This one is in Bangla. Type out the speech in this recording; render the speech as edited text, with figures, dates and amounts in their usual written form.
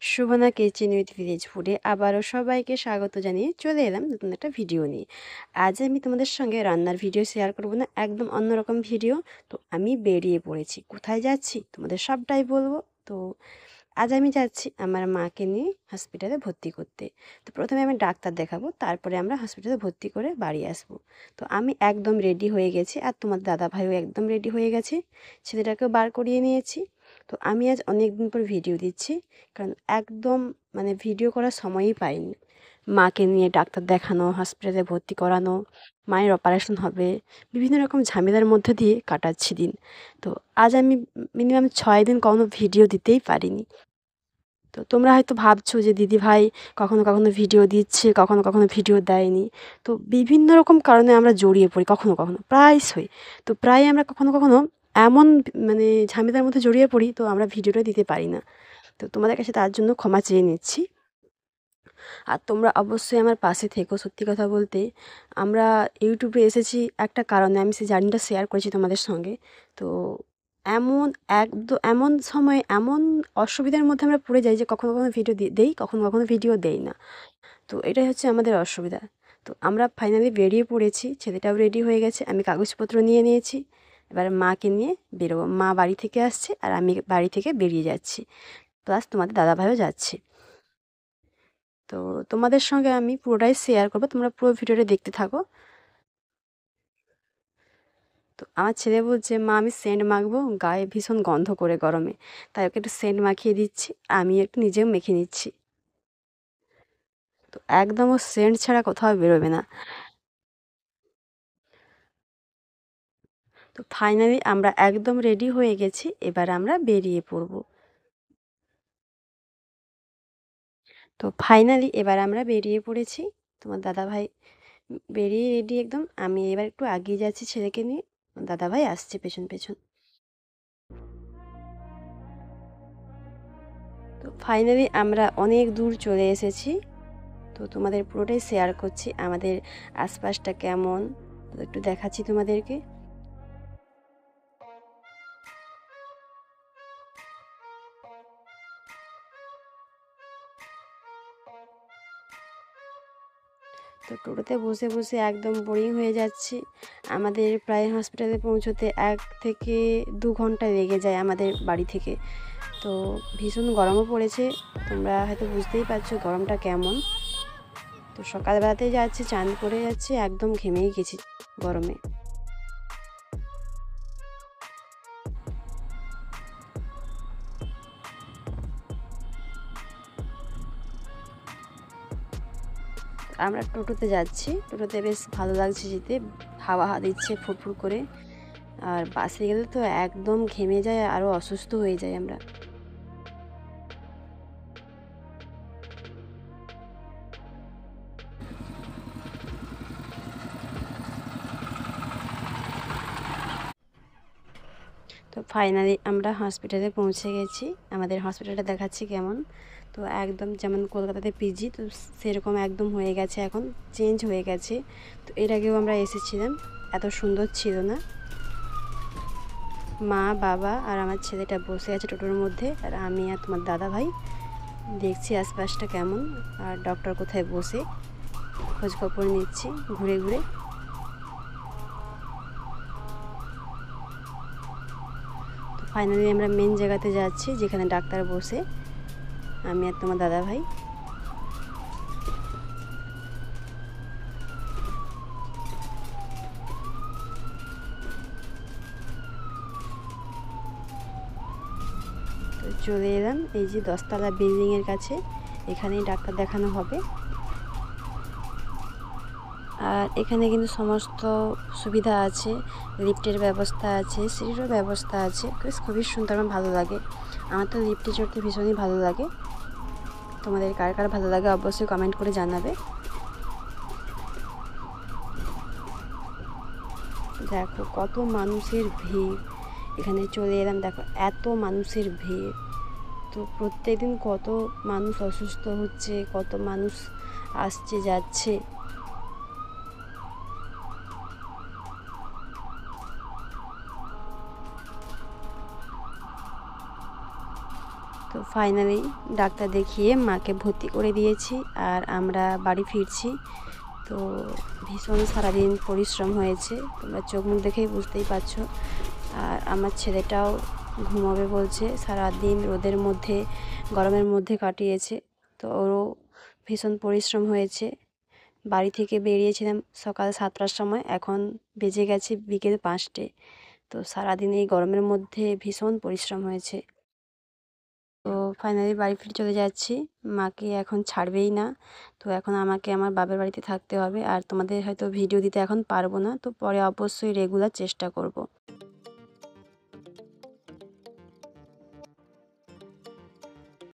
সুবনা কিচেন উইথ ভিলেজ ফুডে আবারও সবাইকে স্বাগত জানিয়ে চলে এলাম নতুন একটা ভিডিও নিয়ে। আজ আমি তোমাদের সঙ্গে রান্নার ভিডিও শেয়ার করব না, একদম অন্যরকম ভিডিও। তো আমি বেরিয়ে পড়েছি, কোথায় যাচ্ছি তোমাদের সবটাই বলবো। তো আজ আমি যাচ্ছি আমার মাকে নিয়ে হসপিটালে ভর্তি করতে। তো প্রথমে আমি ডাক্তার দেখাবো, তারপরে আমরা হসপিটালে ভর্তি করে বাড়ি আসবো। তো আমি একদম রেডি হয়ে গেছি, আর তোমার দাদা ভাইও একদম রেডি হয়ে গেছে, ছেলেটাকেও বার করিয়ে নিয়েছি। তো আমি আজ অনেক দিন পর ভিডিও দিচ্ছি, কারণ একদম ভিডিও করার সময়ই পাইনি। মাকে নিয়ে ডাক্তার দেখানো, হসপিটালে ভর্তি করানো, মায়ের অপারেশন হবে, বিভিন্ন রকম ঝামেলার মধ্যে দিয়ে কাটাচ্ছি দিন। তো আজ আমি মিনিমাম 6 দিন কোনো ভিডিও দিতেই পারিনি। তো তোমরা হয়তো ভাবছো যে দিদিভাই কখনো কখনো ভিডিও দিচ্ছে, কখনো কখনো ভিডিও দেয়নি। তো বিভিন্ন রকম কারণে আমরা জড়িয়ে পড়ি, কখনো কখনো প্রায়শই। তো প্রায় আমরা কখনো কখনো এমন ঝামেলার মধ্যে জড়িয়ে পড়ি, তো আমরা ভিডিওটা দিতে পারি না। তো তোমাদের কাছে তার জন্য ক্ষমা চেয়ে নিচ্ছি। আর তোমরা অবশ্যই আমার পাশে থেকো। সত্যি কথা বলতে আমরা ইউটিউবে এসেছি একটা কারণে, আমি সেই জার্নিটা শেয়ার করেছি তোমাদের সঙ্গে। তো এমন এমন সময় এমন অসুবিধার মধ্যে আমরা পড়ে যাই যে কখনো কখনো ভিডিও দেই, কখনো কখনো ভিডিও দেই না। তো এটাই হচ্ছে আমাদের অসুবিধা। তো আমরা ফাইনালি বেরিয়ে পড়েছি, ছেলেটাও রেডি হয়ে গেছে, আমি কাগজপত্র নিয়ে নিয়েছি। এবার মাকে নিয়ে বেরোবো। মা বাড়ি থেকে আসছে আর আমি বাড়ি থেকে বেরিয়ে যাচ্ছি, প্লাস তোমাদের দাদাভাইও যাচ্ছে। তো তোমাদের সঙ্গে আমি পুরোটাই শেয়ার করবো, তোমরা পুরো ভিডিওটা দেখতে থাকো। তো আমার ছেলে বলছে, মা আমি সেন্ট মাখবো, গায়ে ভীষণ গন্ধ করে গরমে, তাই ওকে একটু সেন্ট মাখিয়ে দিচ্ছি, আমি একটু নিজেও মেখে নিচ্ছি। তো একদম ও সেন্ট ছাড়া কোথাও বেরোবে না। তো ফাইনালি আমরা একদম রেডি হয়ে গেছি, এবার আমরা বেরিয়ে পড়ব। তো ফাইনালি এবার আমরা বেরিয়ে পড়েছি, তোমার দাদাভাই বেরিয়ে রেডি একদম। আমি এবার একটু এগিয়ে যাচ্ছি ছেলেকে নিয়ে, দাদাভাই আসছে পেছন পেছন। তো ফাইনালি আমরা অনেক দূর চলে এসেছি। তো তোমাদের পুরোটাই শেয়ার করছি, আমাদের আশপাশটা কেমন তো একটু দেখাচ্ছি তোমাদেরকে। তো টোটোতে বসে বসে একদম বোরিং হয়ে যাচ্ছি। আমাদের প্রায় হসপিটালে পৌঁছতে 1 থেকে 2 ঘন্টা লেগে যায় আমাদের বাড়ি থেকে। তো ভীষণ গরমও পড়েছে, তোমরা হয়তো বুঝতেই পারছো গরমটা কেমন। তো সকালবেলাতেই যাচ্ছি, চান করে যাচ্ছি, একদম ঘেমেই গেছি গরমে। আমরা টোটোতে যাচ্ছি, টোটোতে বেশ ভালো লাগছে যেতে, হাওয়া দিচ্ছে ফুরফুর করে। আর বাসে গেলে তো একদম ঘেমে যায়, আরও অসুস্থ হয়ে যাই আমরা। তো ফাইনালি আমরা হসপিটালে পৌঁছে গেছি, আমাদের হসপিটালটা দেখাচ্ছি কেমন। তো একদম যেমন কলকাতাতে পিজি, তো সেরকম একদম হয়ে গেছে, এখন চেঞ্জ হয়ে গেছে। তো এর আগেও আমরা এসেছিলাম, এত সুন্দর ছিল না। মা বাবা আর আমার ছেলেটা বসে আছে টোটোর মধ্যে, আর আমি আর তোমার দাদা ভাই দেখছি আশপাশটা কেমন, আর ডক্টর কোথায় বসে খোঁজখবর নিচ্ছি ঘুরে ঘুরে। তো ফাইনালি আমরা মেন জায়গাতে যাচ্ছি যেখানে ডাক্তার বসে, আমি আর তোমার দাদা ভাই। তো চলে এলাম এই যে 10তলা বিল্ডিংয়ের কাছে, এখানেই ডাক্তার দেখানো হবে। আর এখানে কিন্তু সমস্ত সুবিধা আছে, লিফটের ব্যবস্থা আছে, সিঁড়িরও ব্যবস্থা আছে, বেশ খুবই সুন্দর, আমার ভালো লাগে। আমার তো লিফটে চড়তে ভীষণই ভালো লাগে। তোমাদের কার কার ভালো লাগে অবশ্যই কমেন্ট করে জানাবে। দেখো কত মানুষের ভিড়, এখানে চলে এলাম, দেখো এত মানুষের ভিড়। তো প্রত্যেকদিন কত মানুষ অসুস্থ হচ্ছে, কত মানুষ আসছে যাচ্ছে। তো ফাইনালি ডাক্তার দেখিয়ে মাকে ভর্তি করে দিয়েছি আর আমরা বাড়ি ফিরছি। তো ভীষণ সারাদিন পরিশ্রম হয়েছে, তোমরা চোখ মুখ দেখেই বুঝতেই পারছো। আর আমার ছেলেটাও ঘুমাবে বলছে, সারাদিন রোদের মধ্যে গরমের মধ্যে কাটিয়েছে, তো ওরও ভীষণ পরিশ্রম হয়েছে। বাড়ি থেকে বেরিয়েছিলাম সকাল 7টার সময়, এখন বেজে গেছে বিকেল 5টে। তো সারাদিন এই গরমের মধ্যে ভীষণ পরিশ্রম হয়েছে। তো ফাইনালি বাড়ি ফিরে চলে যাচ্ছি, মাকে এখন ছাড়বেই না। তো এখন আমাকে আমার বাবার বাড়িতে থাকতে হবে, আর তোমাদের হয়তো ভিডিও দিতে এখন পারবো না, তো পরে অবশ্যই রেগুলার চেষ্টা করব।